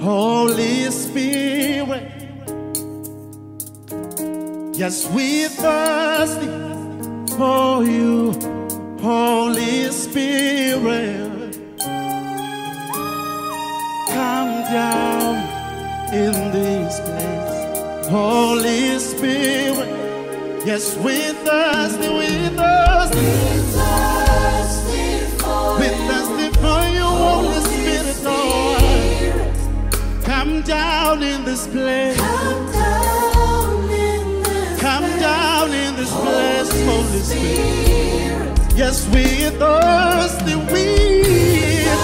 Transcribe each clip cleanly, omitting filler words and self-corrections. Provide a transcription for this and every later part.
Holy Spirit, yes, we thirsty for you. Holy Spirit, come down in this place. Holy Spirit, yes, we thirsty, we thirsty. We thirsty for you, Holy Spirit, Lord. Come down in this place. Come down in this place, Holy Spirit. Yes, we thirsty, we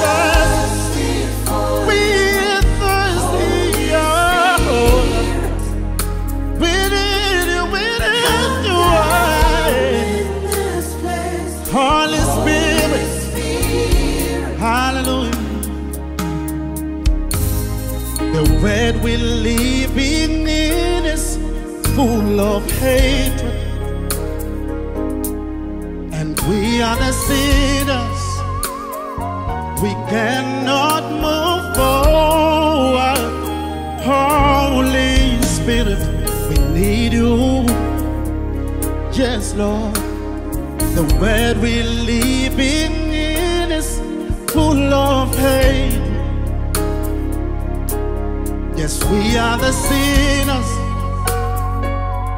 thirsty, we thirsty, oh. We need you, we need you, Holy Spirit. Hallelujah. The word we live in is full of hatred, and we are the sinners. We cannot move forward. Holy Spirit, we need you. Yes, Lord. The word we live in is full of hate. Yes, we are the sinners.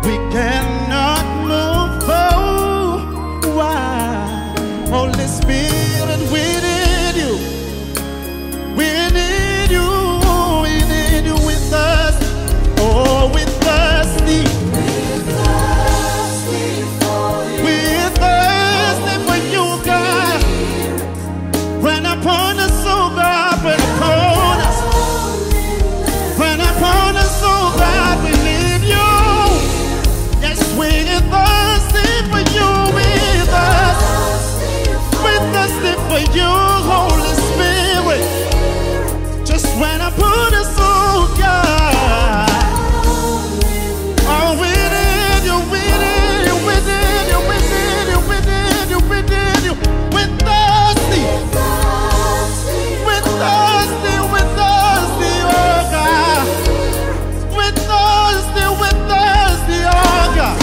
We cannot move forward. Holy Spirit, we need you. We need you. We need you with us. Oh, with thirsty. We're thirsty for you. We're thirsty for you, God. Rain upon us, oh God. Rain upon us. Rain upon us, oh God. We need you. We're thirsty for you, we're thirsty for you, Holy Spirit. Just when I put us on, God. Oh, we need you, we need you, we need you, we need you, we need you, we need you. We're thirsty, we're thirsty, we're thirsty, oh God. We're thirsty, oh God.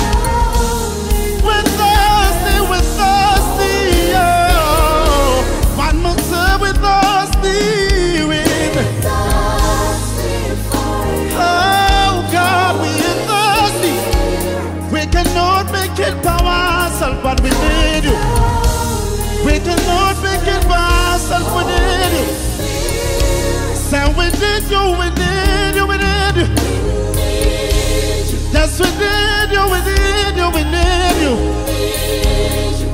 But we need you. We cannot make it by ourselves. We need you. So we need you. We need you. We need you. Yes, we need you. We need you. We need you.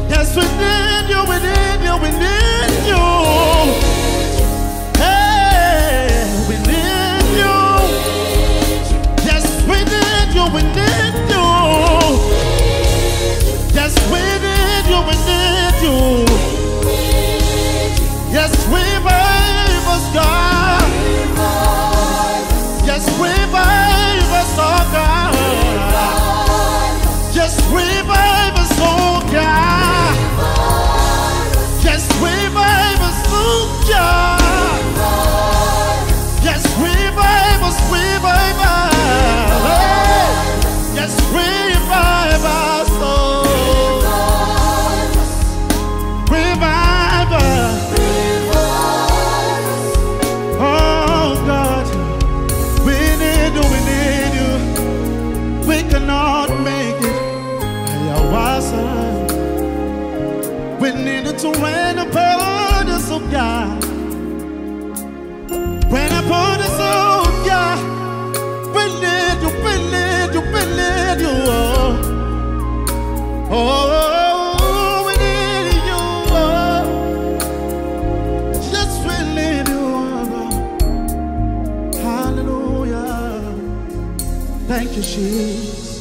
Yes, we need you. We need you. We need you. Hey, we need you. Yes, we need you. We need you. Yes, we need you, we need you. Yes, revive us, God. Yes, revive us, oh God. Yes, revive us, oh God. Yes, revive us, oh God. Yes, revive us, revive us. Yes, revive us, oh. We needed to rain upon us, oh God. Rain upon us, oh God. We need you, we need you, we need you. Oh, we need you. Oh. Yes, we need you. Oh. Hallelujah. Thank you, Jesus.